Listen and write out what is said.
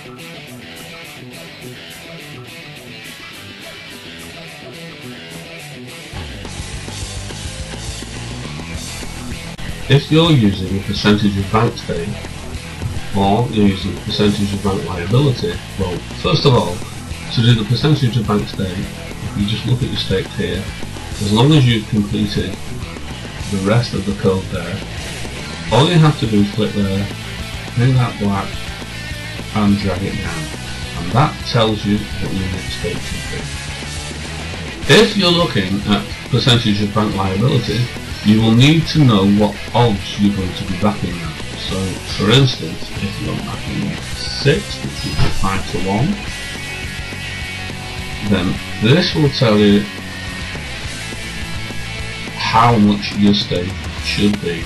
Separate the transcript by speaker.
Speaker 1: If you're using a percentage of bank stake, or you're using a percentage of bank liability, well, first of all, to do the percentage of bank stake, if you just look at your stake here, as long as you've completed the rest of the code there, all you have to do is click there, bring that black, and drag it down, and that tells you what your next stake should be. If you're looking at percentage of bank liability, you will need to know what odds you're going to be backing at. So, for instance, if you're backing 6, which would be 5 to 1, then this will tell you how much your stake should be.